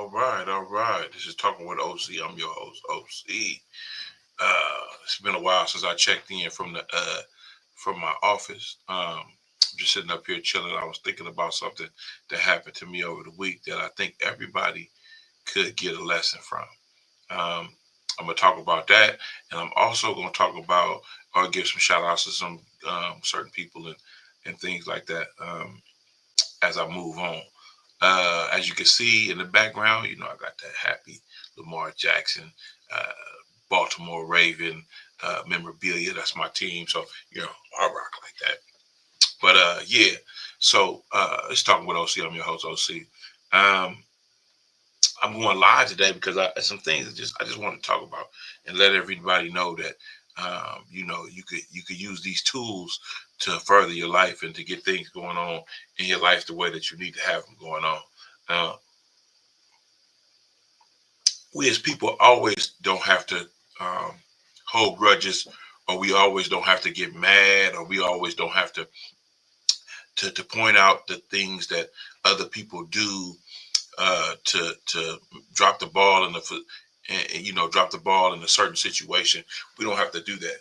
All right. This is Talking with OC. I'm your host, OC. It's been a while since I checked in from my office. Just sitting up here chilling. I was thinking about something that happened to me over the week that I think everybody could get a lesson from. Um, I'm gonna talk about that, and I'm also gonna talk about or give some shout outs to some certain people and things like that as I move on. As you can see in the background, I got that happy Lamar Jackson, uh, Baltimore Raven memorabilia. That's my team. So, I rock like that. But yeah, so let's talk with OC. I'm your host, OC. Um, I'm going live today because some things I just want to talk about and let everybody know that you could use these tools to further your life and to get things going on in your life the way that you need to have them going on. Uh, we as people always don't have to um, hold grudges, or we always don't have to get mad, or we always don't have to point out the things that other people do to drop the ball in the and, drop the ball in a certain situation. We don't have to do that.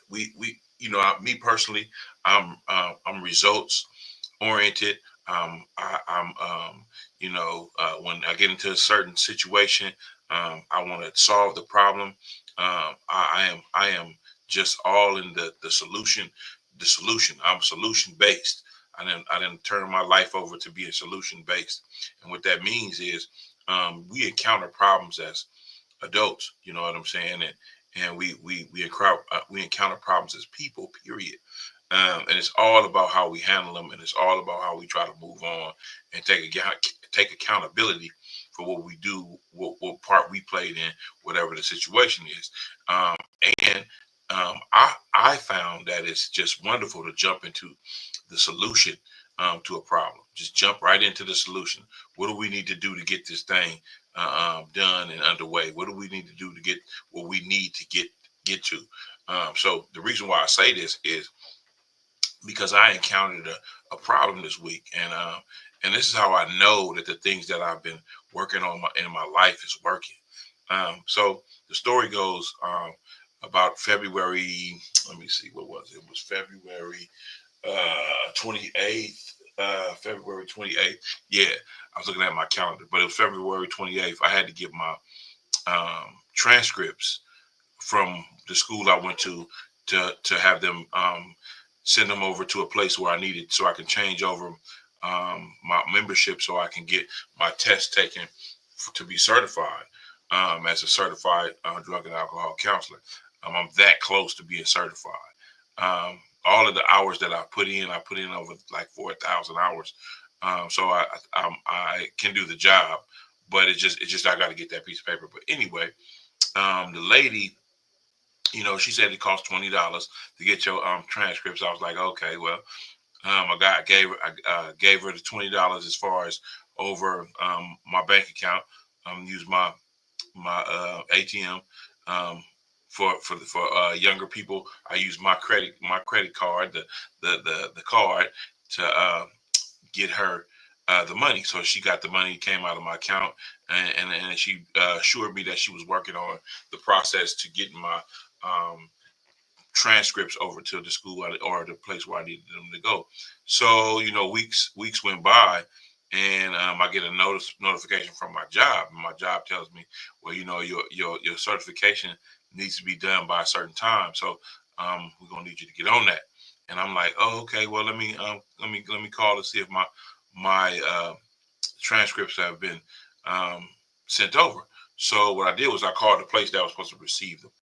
Me personally, I'm results oriented. When I get into a certain situation, I want to solve the problem. I am just all in the solution. The solution. I'm solution based. I didn't turn my life over to being solution based. And what that means is we encounter problems as adults. You know what I'm saying? And we encounter problems as people. Period. And it's all about how we handle them, and it's all about how we try to move on and take accountability for what we do, what part we played in, whatever the situation is. Um, and I found that it's just wonderful to jump into the solution to a problem. Just jump right into the solution. What do we need to do to get this thing done and underway? What do we need to do to get what we need to get to? So the reason why I say this is because I encountered a problem this week, and this is how I know that the things that I've been working on in my life is working. So the story goes about February. Let me see, what was it? It was February 28th. February 28th. Yeah, I was looking at my calendar, but it was February 28th. I had to get my transcripts from the school I went to have them send them over to a place where I needed so I can change over my membership so I can get my test taken to be certified as a certified drug and alcohol counselor. I'm that close to being certified. All of the hours that I put in over like 4,000 hours. So I can do the job, but it's just I got to get that piece of paper. But anyway, the lady, she said it cost $20 to get your transcripts. I was like, okay, well, I gave her the $20 as far as over my bank account. Use my ATM. For younger people, I use my credit card, the card to get her the money. So she got the money, came out of my account, and she assured me that she was working on the process to get my um, transcripts over to the school or the place where I needed them to go. So weeks went by, and I get a notification from my job. And my job tells me, well, your certification needs to be done by a certain time. So we're gonna need you to get on that. And I'm like, oh, okay. Well, let me call to see if my transcripts have been um, sent over. So what I did was I called the place that was supposed to receive them.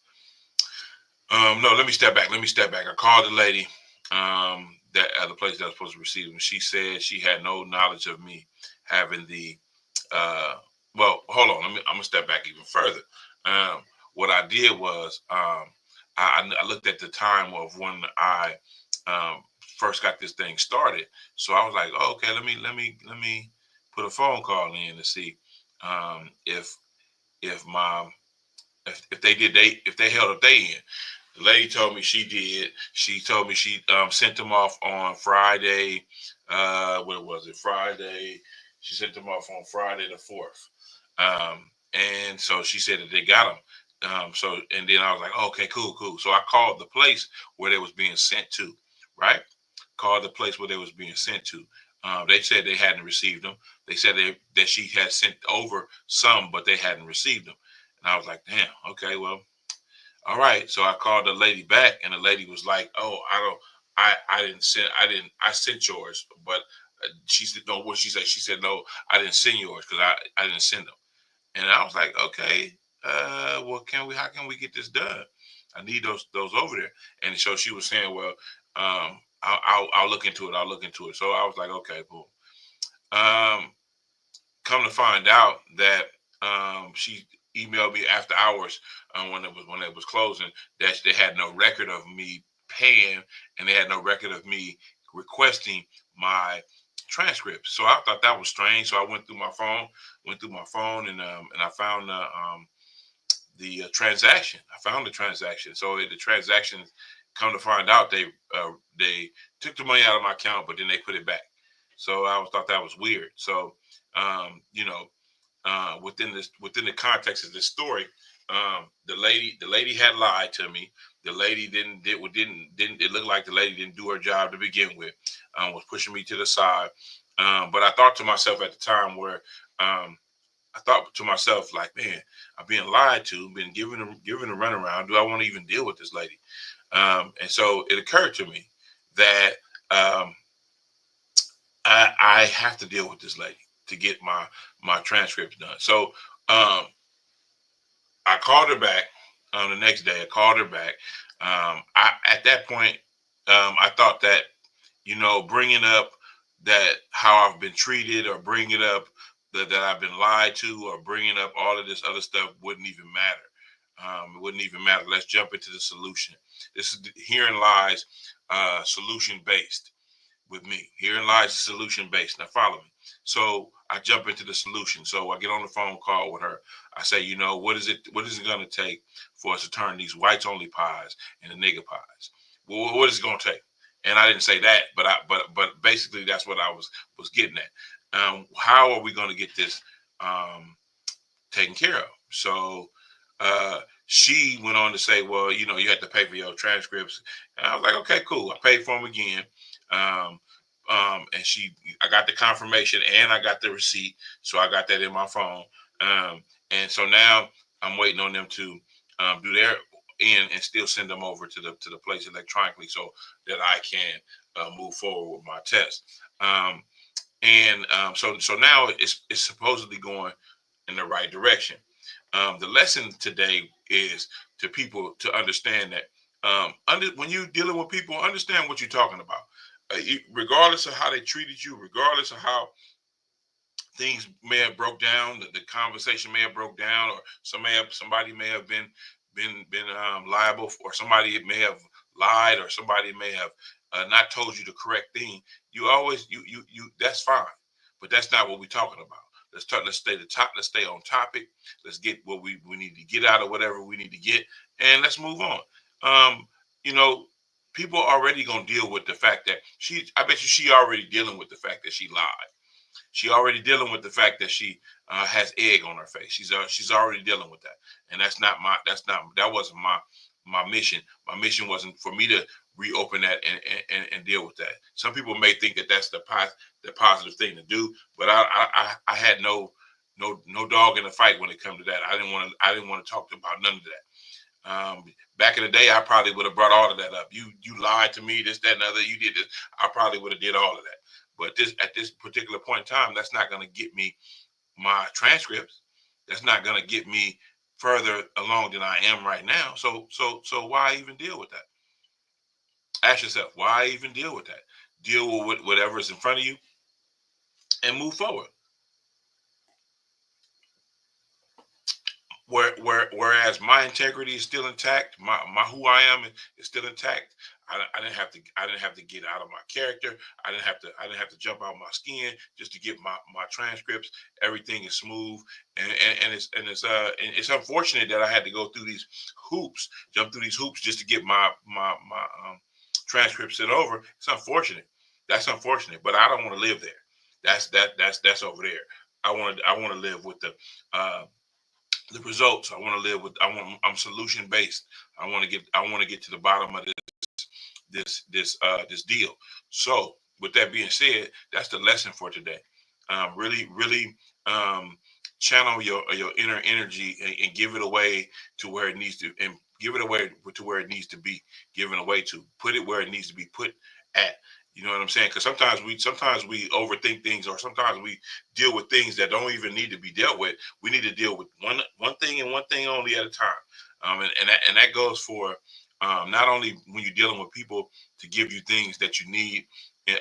No, let me step back. Let me step back. I called the lady that at the place that was supposed to receive them. She said she had no knowledge of me having the. Uh, well, hold on. I'm gonna step back even further. Um, what I did was I looked at the time of when I first got this thing started. So I was like, oh, okay, let me put a phone call in to see if my if they held up their end. The lady told me she did. She told me she sent them off on Friday. What was it? Friday. She sent them off on Friday the 4th. And so she said that they got them. So and then I was like, oh, okay, cool, cool. So I called the place where they was being sent to, right? Called the place where they was being sent to. They said they hadn't received them. They said that she had sent over some, but they hadn't received them. And I was like, damn, okay, well, all right. So I called the lady back, and the lady was like, oh, I didn't send, I sent yours, but she said, no, what she said? She said, no, I didn't send yours because I didn't send them. And I was like, okay, well, how can we get this done? I need those over there. And so she was saying, well, I'll look into it. I'll look into it. So I was like, okay, cool. Um, Come to find out that she emailed me after hours when it was closing that they had no record of me paying and they had no record of me requesting my transcripts. So I thought that was strange. So I went through my phone, and I found the transaction. I found the transaction. So the transaction, come to find out, they took the money out of my account, but then they put it back. So thought that was weird. So you know, within the context of this story, the lady had lied to me. The lady didn't it looked like the lady didn't do her job to begin with. Was pushing me to the side. But I thought to myself at the time where I thought to myself, like, man, I'm being lied to, been given a runaround. Do I want to even deal with this lady? And so it occurred to me that um, I have to deal with this lady to get my transcripts done. So I called her back the next day. I called her back. I At that point, I thought that bringing up that how I've been treated, or bringing up that I've been lied to, or bringing up all of this other stuff wouldn't even matter. It wouldn't even matter. Let's jump into the solution. Herein lies solution based with me. Herein lies the solution based. Now follow me. So I jump into the solution. So I get on the phone call with her. I say, what is it going to take for us to turn these whites only pies into nigger pies? Well, what is it going to take? And I didn't say that, but basically that's what I was getting at. How are we going to get this taken care of? So she went on to say, well, you have to pay for your transcripts. And I was like, okay, cool. I paid for them again. Um, and I got the confirmation and I got the receipt. So I got that in my phone. And so now I'm waiting on them to do their end and still send them over to the place electronically so that I can move forward with my test. So now it's supposedly going in the right direction. The lesson today is to people to understand that when you're dealing with people, understand what you're talking about. Regardless of how they treated you, regardless of how things may have broke down, the conversation may have broke down, or somebody may have been liable, or somebody may have lied, or somebody may have not told you the correct thing. You always you that's fine, but that's not what we're talking about. Let's stay the top. Let's stay on topic. Let's get what we need to get out of whatever we need to get, and let's move on. Um, you know, People are already gonna deal with the fact that I bet you she already dealing with the fact that she lied. She already dealing with the fact that she has egg on her face. She's already dealing with that, and that wasn't my mission. My mission wasn't for me to reopen that and deal with that. Some people may think that that's the positive thing to do, but I had no dog in the fight when it come to that. I didn't want to talk about none of that. Back in the day, I probably would have brought all of that up. You lied to me, this, that, and other. You did this. I probably would have did all of that. But at this particular point in time, that's not going to get me my transcripts. That's not going to get me further along than I am right now. So why even deal with that? Ask yourself, why even deal with that? Deal with whatever is in front of you and move forward. Whereas my integrity is still intact, my who I am is still intact. I didn't have to get out of my character. I didn't have to jump out my skin just to get my transcripts. Everything is smooth, and it's unfortunate that I had to go through these jump through these hoops just to get my transcripts sent over. It's unfortunate. That's unfortunate, but I don't want to live there. That's over there. I want to live with the results. I want to live with. I'm solution based. I want to get to the bottom of this deal. So with that being said, that's the lesson for today. Really um, channel your inner energy and give it away to where it needs to, and give it away to where it needs to be given away to. Put it where it needs to be put at. You know what I'm saying? Because sometimes we overthink things, or sometimes we deal with things that don't even need to be dealt with. We need to deal with one thing and one thing only at a time. And that goes for not only when you're dealing with people to give you things that you need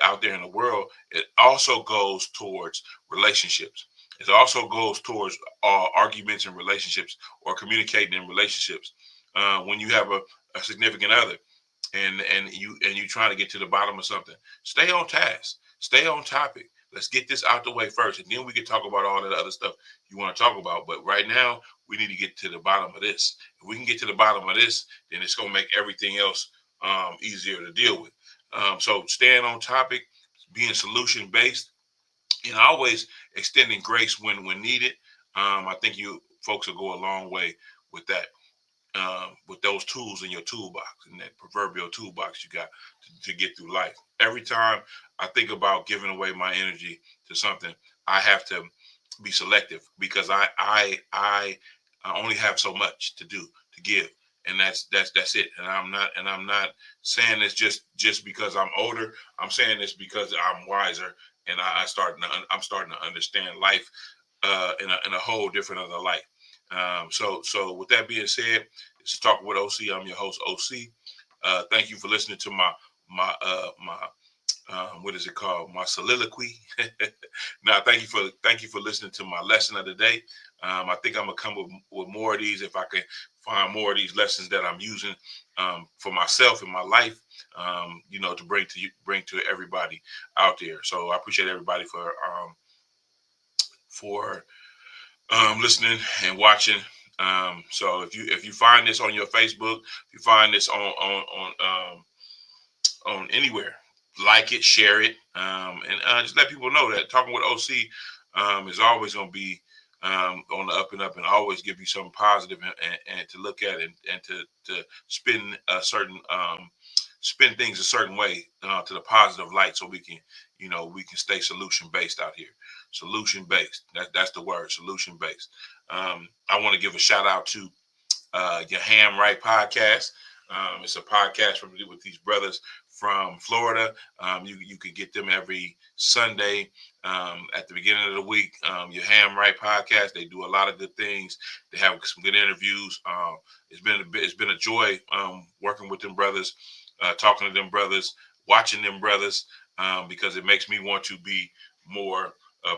out there in the world, it also goes towards relationships. It also goes towards arguments in relationships or communicating in relationships. When you have a significant other, and you trying to get to the bottom of something, stay on task, stay on topic. Let's get this out the way first, and then we can talk about all that other stuff you want to talk about. But right now, we need to get to the bottom of this. If we can get to the bottom of this, then it's going to make everything else easier to deal with. So staying on topic, being solution based, and always extending grace when needed. I think you folks will go a long way with that, with those tools in your toolbox, in that proverbial toolbox you got to get through life. Every time I think about giving away my energy to something, I have to be selective, because I only have so much to do, to give, and that's it. And I'm not saying this just because I'm older. I'm saying this because I'm wiser, and I'm starting to understand life in a whole different other light. So with that being said, it's Talk with OC. I'm your host, OC. Thank you for listening to my what is it called? My soliloquy. Now, thank you for listening to my lesson of the day. I think I'm gonna come with more of these if I can find more of these lessons that I'm using for myself in my life. To bring to everybody out there. So I appreciate everybody for listening and watching. So if you find this on your Facebook, if you find this on anywhere, like it, share it, and just let people know that Talking with OC is always going to be on the up and up, and always give you something positive and to look at, and to spin a certain spin things a certain way to the positive light, so we can stay solution based out here. Solution based. That's the word. Solution based. I want to give a shout out to your Ham Right podcast. It's a podcast with these brothers from Florida. You can get them every Sunday at the beginning of the week. Your Ham Right podcast. They do a lot of good things. They have some good interviews. It's been a joy working with them brothers, talking to them brothers, watching them brothers, because it makes me want to be more.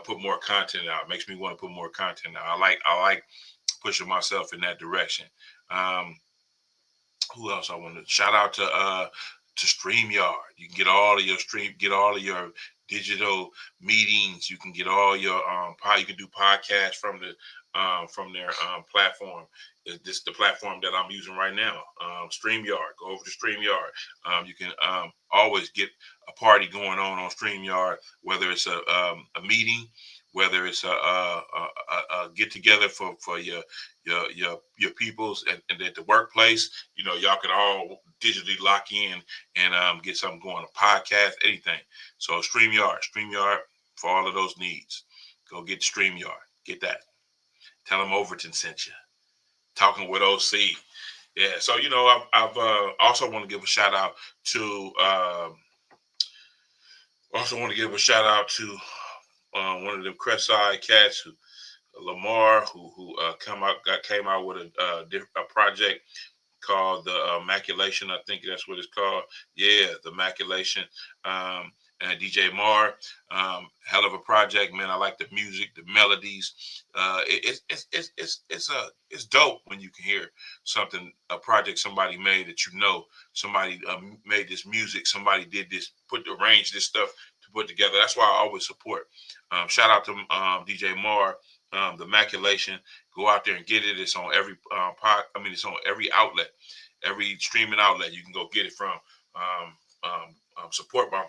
Put more content out. It makes me want to put more content out. I like pushing myself in that direction. Um, who else I want to shout out to StreamYard. You can get all of your digital meetings. You can get all your you can do podcasts from their platform. This is the platform that I'm using right now. StreamYard. Go over to StreamYard. You can always get a party going on StreamYard, whether it's a meeting, whether it's a get together for your peoples and at the workplace. Y'all can all digitally lock in and get something going, a podcast, anything. So StreamYard for all of those needs. Go get StreamYard. Get that. Tell them Overton sent you. Talking with OC. Yeah. So I've also want to give a shout out to one of them Crestside cats, who Lamar, who came out with a project called the Maculation. I think that's what it's called. Yeah, the Maculation. And DJ Mar, hell of a project, man. I like the music, the melodies. It's dope when you can hear a project somebody made, that somebody made this music, somebody did this, arranged this stuff to put together. That's why I always support. Shout out to DJ Mar, the Maculation. Go out there and get it. It's on every it's on every outlet, every streaming outlet. You can go get it from. Support my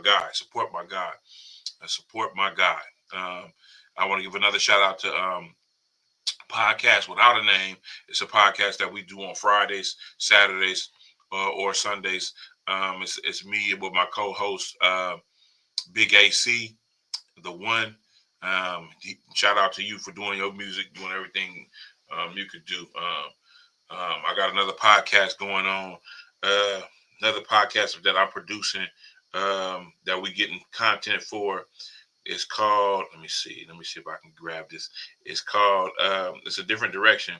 guy. Support my guy. Support my guy. I want to give another shout out to Podcast Without a Name. It's a podcast that we do on Fridays, Saturdays, or Sundays. It's me with my co-host Big AC, the one. Shout out to you for doing your music, doing everything you could do. I got another podcast going on, uh, another podcast that I'm producing that we getting content for. It's called. Let me see. Let me see if I can grab this. It's called. It's a different direction.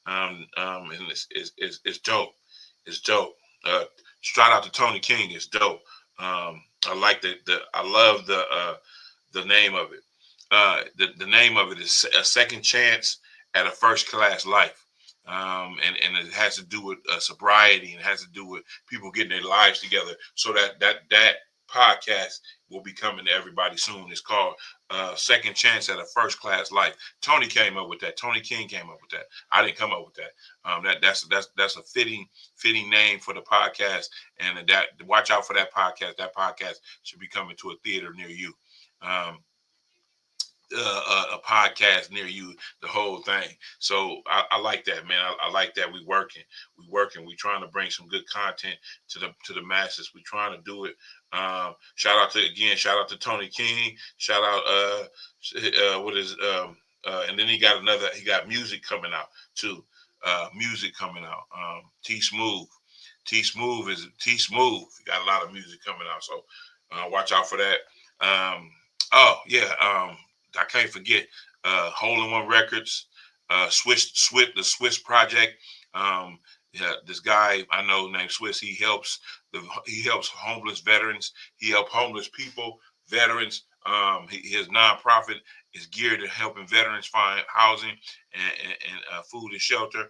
And it's dope. It's dope. Shout out to Tony King. It's dope. I like the. I love the name of it. The name of it is A Second Chance at a First Class Life. And it has to do with sobriety, and it has to do with people getting their lives together. So that podcast will be coming to everybody soon. It's called Second Chance at a First Class Life. Tony came up with that. Tony King came up with that. I didn't come up with that. That's a fitting name for the podcast, and that watch out for that podcast. That podcast should be coming to a theater near you. Um, a podcast near you, the whole thing. So I like that, man. I like that we trying to bring some good content to the masses. We trying to do it. Shout out to Tony King. Shout out what is and then he got music coming out too. Music coming out. T Smooth. T Smooth. He got a lot of music coming out. So watch out for that. Oh yeah. I can't forget Hole in One Records, the Swiss Project. Yeah, this guy I know named Swiss. He helps homeless veterans. He helps homeless people, veterans. His nonprofit is geared to helping veterans find housing and food and shelter.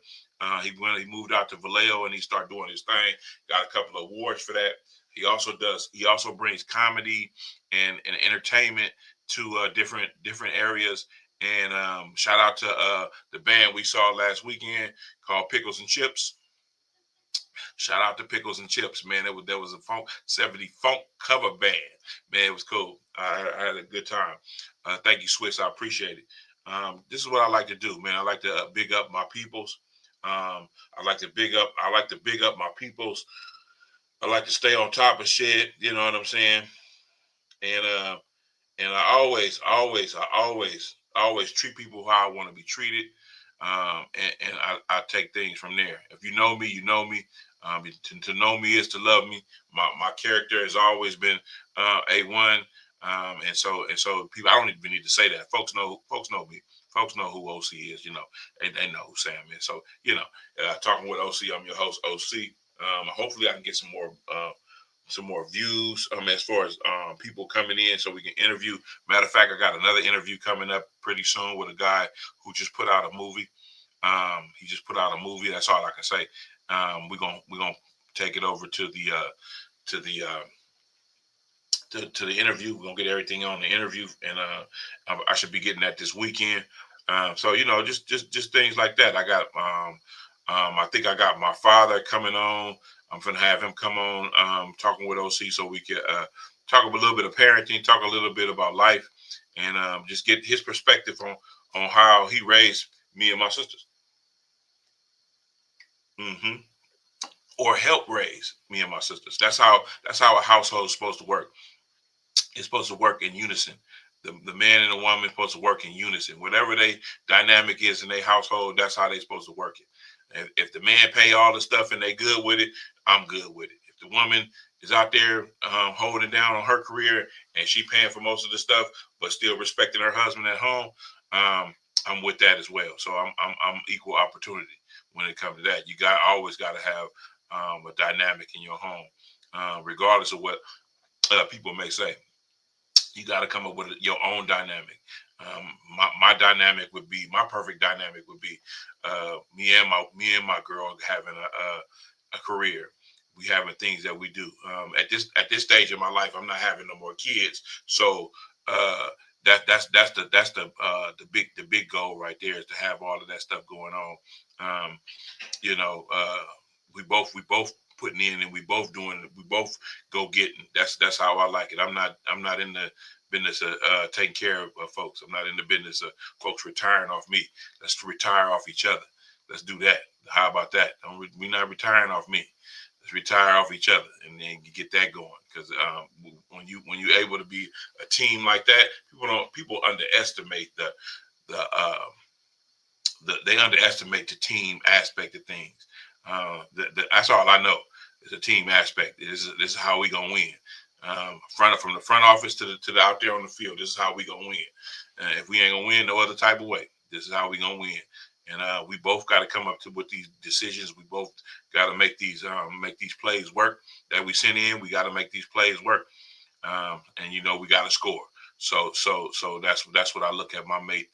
He moved out to Vallejo and he started doing his thing. Got a couple of awards for that. He also brings comedy and entertainment to different areas. And shout out to the band we saw last weekend called Pickles and Chips. Shout out to Pickles and Chips, man. There was a funk 70 funk cover band. Man, it was cool. I had a good time. Thank you, Swiss. I appreciate it. This is what I like to do, man. I like to big up my peoples. I like to big up my peoples. I like to stay on top of shit. You know what I'm saying? And I always treat people how I want to be treated. And I take things from there. If you know me, you know me. To know me is to love me. My character has always been A1. And so people, I don't even need to say that. Folks know me. Folks know who OC is. You know, they know who Sam is. So talking with OC, I'm your host OC. Hopefully, I can get some more views as far as people coming in so we can interview. Matter of fact, I got another interview coming up pretty soon with a guy who just put out a movie. He just put out a movie. That's all I can say. We're gonna take it over to the interview. We're gonna get everything on the interview, and I should be getting that this weekend. So just things like that. I think I got my father coming on. I'm gonna have him come on, talking with OC, so we can talk a little bit of parenting, talk a little bit about life, and just get his perspective on how he raised me and my sisters, hmm or help raise me and my sisters. That's how a household is supposed to work. It's supposed to work in unison. The man and the woman is supposed to work in unison. Whatever they dynamic is in their household, that's how they're supposed to work it. If the man pay all the stuff and they good with it, I'm good with it. If the woman is out there holding down on her career and she paying for most of the stuff, but still respecting her husband at home, I'm with that as well. So I'm equal opportunity when it comes to that. You always got to have a dynamic in your home, regardless of what people may say. You got to come up with your own dynamic. My dynamic would be my perfect dynamic would be me and my girl having a career. We having things that we do. At this stage of my life, I'm not having no more kids. So that's the big goal right there is to have all of that stuff going on. Um, we both putting in and we both doing it. We both go getting. That's how I like it. I'm not in business of taking care of folks. I'm not in the business of folks retiring off me. Let's retire off each other. Let's do that. How about that? We're not retiring off me. Let's retire off each other, and then you get that going. Because when you're able to be a team like that, people underestimate they underestimate the team aspect of things. That's all I know. It's a team aspect. This is how we gonna win. From the front office to the out there on the field. This is how we gonna win. If we ain't gonna win no other type of way, this is how we gonna win. And we both got to come up with these decisions. We both got to make these plays work that we send in. We got to make these plays work, and we got to score. So that's what I look at my mate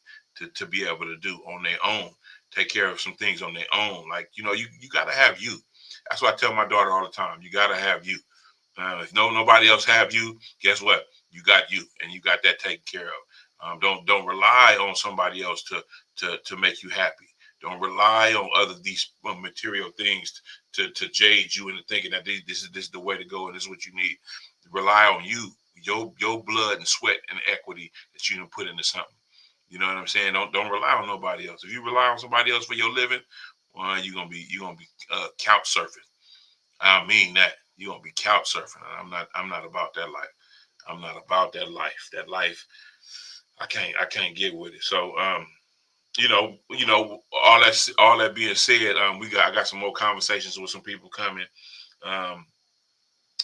to be able to do on their own. Take care of some things on their own. Like you got to have you. That's what I tell my daughter all the time. You got to have you. If nobody else have you, guess what? You got you, and you got that taken care of. Don't rely on somebody else to make you happy. Don't rely on these material things to jade you into thinking that this is the way to go and this is what you need. Rely on you, your blood and sweat and equity that you put into something. You know what I'm saying? Don't rely on nobody else. If you rely on somebody else for your living, well, you're gonna be couch surfing. I mean that. You're gonna be couch surfing. I'm not about that life. I'm not about that life. That life, I can't get with it. So all that being said, I got some more conversations with some people coming. Um,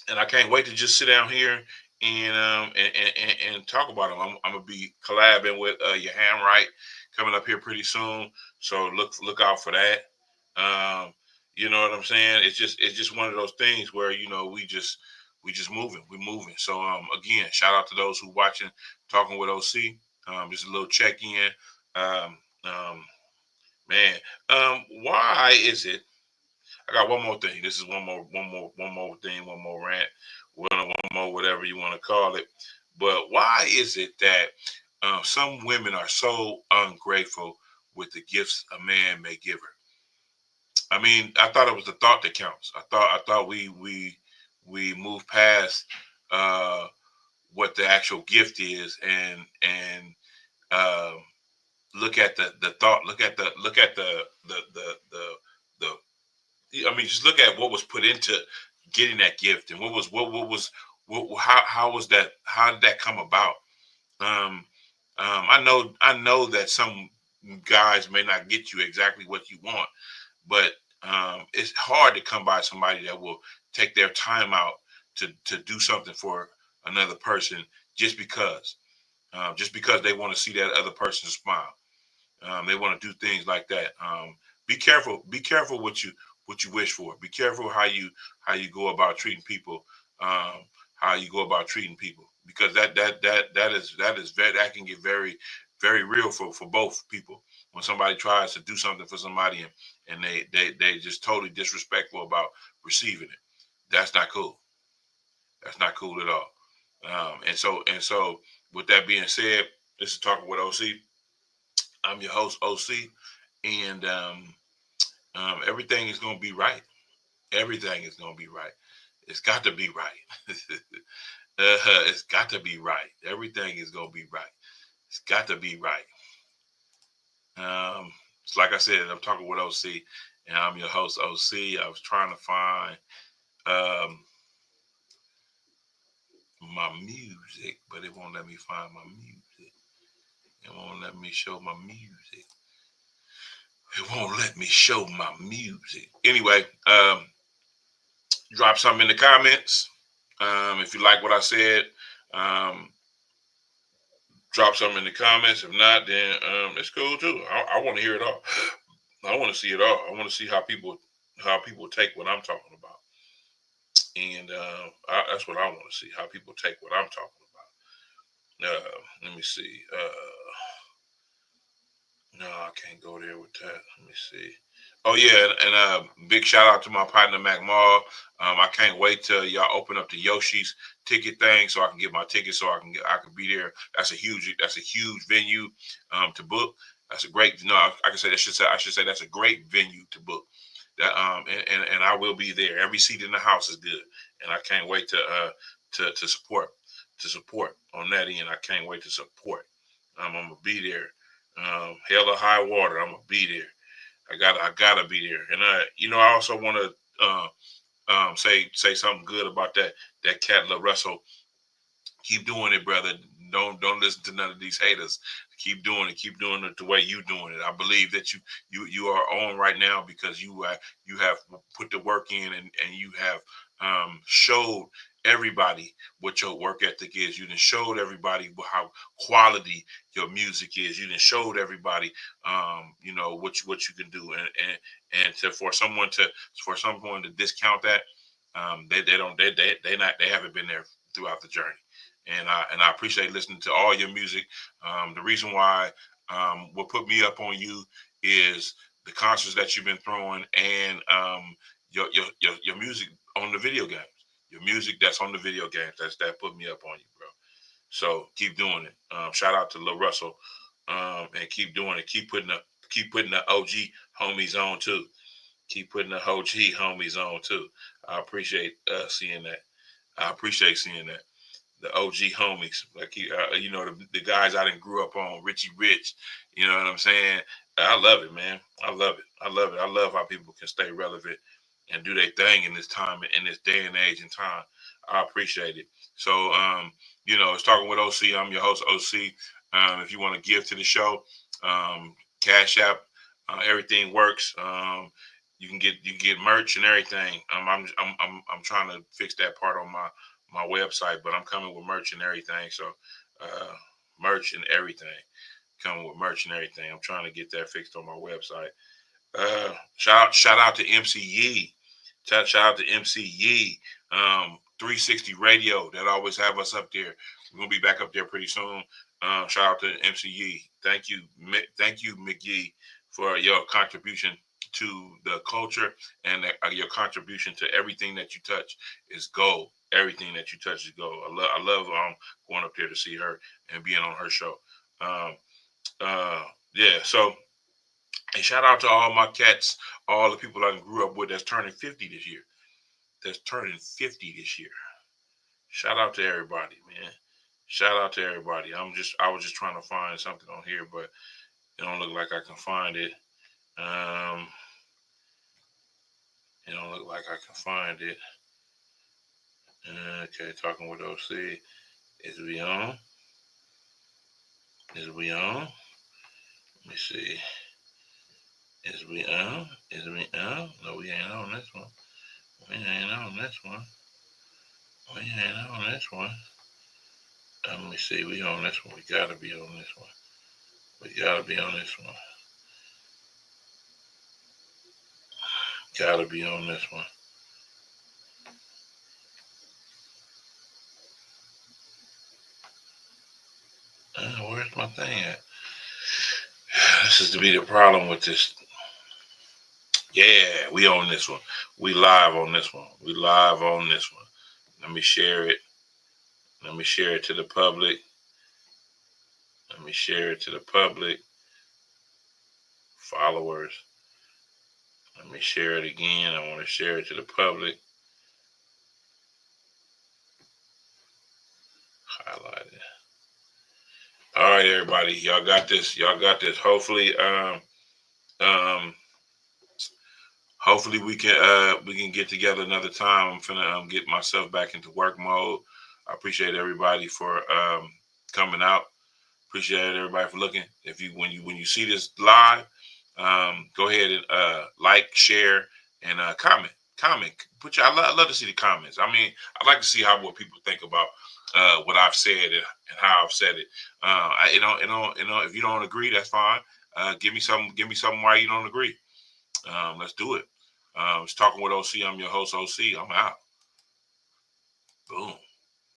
and I can't wait to just sit down here and talk about them. I'm gonna be collabing with your hand right coming up here pretty soon. So look out for that. You know what I'm saying? It's just one of those things where we just moving. We're moving. So again, shout out to those who watching, talking with OC. Just a little check in. Um, um, man, why is it? I got one more thing. This is one more thing, one more rant, one more whatever you want to call it. But why is it that some women are so ungrateful with the gifts a man may give her? I mean, I thought it was the thought that counts. I thought we moved past uh, what the actual gift is and um, look at the thought. The I mean, just look at what was put into getting that gift and how was that? How did that come about? Um, I know that some guys may not get you exactly what you want, but it's hard to come by somebody that will take their time out to do something for another person just because they want to see that other person smile. They want to do things like that. Be careful. Be careful what you wish for. Be careful how you go about treating people. How you go about treating people because that can get very very real for both people when somebody tries to do something for somebody and they just totally disrespectful about receiving it. That's not cool. That's not cool at all. And so with that being said, this is talking with OC. I'm your host OC, and everything is gonna be right. Everything is gonna be right. It's got to be right. It's got to be right. Everything is gonna be right. It's got to be right. It's like I said, I'm talking with OC, and I'm your host OC. I was trying to find um, my music, but it won't let me find my music. It won't let me show my music. It won't let me show my music. Anyway, drop something in the comments. If you like what I said, um, drop something in the comments. If not, then it's cool too. I want to hear it all. I want to see it all. I want to see how people take what I'm talking about, and that's what I want to see. How people take what I'm talking about. Let me see. No, I can't go there with that. Let me see. Oh yeah, and big shout out to my partner Mac Mall. I can't wait till y'all open up the Yoshi's ticket thing so I can get my ticket so I can be there. That's a huge venue to book. That's a great no I can say I should say that's a great venue to book. That and I will be there. Every seat in the house is good, and I can't wait to support on that end. I can't wait to support. I'm gonna be there. Hell or high water, I'm gonna be there. I gotta be there. And I also want to say something good about that cat LaRussell. Keep doing it, brother. Don't listen to none of these haters. Keep doing it. Keep doing it the way you doing it. I believe that you are on right now because you have put the work in, and you have showed everybody what your work ethic is. You done showed everybody how quality your music is. You done showed everybody what you can do, and for someone to discount that, they don't they haven't been there throughout the journey. And I appreciate listening to all your music. The reason why what put me up on you is the concerts that you've been throwing, and your music on the video games. Your music that's on the video games, that put me up on you, bro. So keep doing it. Shout out to Lil Russell, and keep doing it. Keep putting the OG homies on too. Keep putting the OG homies on too. I appreciate seeing that. I appreciate seeing that. The OG homies, like the guys I didn't grew up on, Richie Rich. You know what I'm saying? I love it, man. I love it. I love it. I love how people can stay relevant and do their thing in this time, in this day and age and time. I appreciate it. So, it's talking with OC. I'm your host, OC. If you want to give to the show, Cash App, everything works. You can get merch and everything. I'm trying to fix that part on my website, but I'm coming with merch and everything. So, uh, merch and everything, coming with merch and everything. I'm trying to get that fixed on my website. Shout out to MC Yee. Shout out to MC Yee. 360 Radio that always have us up there. We're gonna be back up there pretty soon. Shout out to MC Yee. Thank you, McGee, for your contribution to the culture, and your contribution to everything that you touch is gold. Everything that you touch is gold. I love going up there to see her and being on her show. Um, yeah. So, and shout out to all my cats, all the people I grew up with that's turning 50 this year. That's turning 50 this year. Shout out to everybody, man. Shout out to everybody. I was just trying to find something on here, but it don't look like I can find it. Um, it don't look like I can find it. Okay, talking with OC. Is we on? Is we on? Let me see. Is we on? Is we on? No, we ain't on this one. We ain't on this one. We ain't on this one. Let me see. We on this one. We gotta be on this one. We gotta be on this one. Gotta be on this one. Where's my thing at? This is to be the problem with this. Yeah, we on this one. We live on this one. We live on this one. Let me share it. Let me share it to the public. Let me share it to the public. Followers. Let me share it again. I want to share it to the public. Highlight it. All right, everybody. Y'all got this. Y'all got this. Um, hopefully we can get together another time. I'm finna get myself back into work mode. I appreciate everybody for coming out. Appreciate everybody for looking. If you when you see this live, go ahead and like, share, and comment. Comment. I love to see the comments. I mean, I like to see what people think about what I've said, and how I've said it. If you don't agree, that's fine. Give me something why you don't agree. Let's do it. It's talking with OC. I'm your host, OC. I'm out. Boom.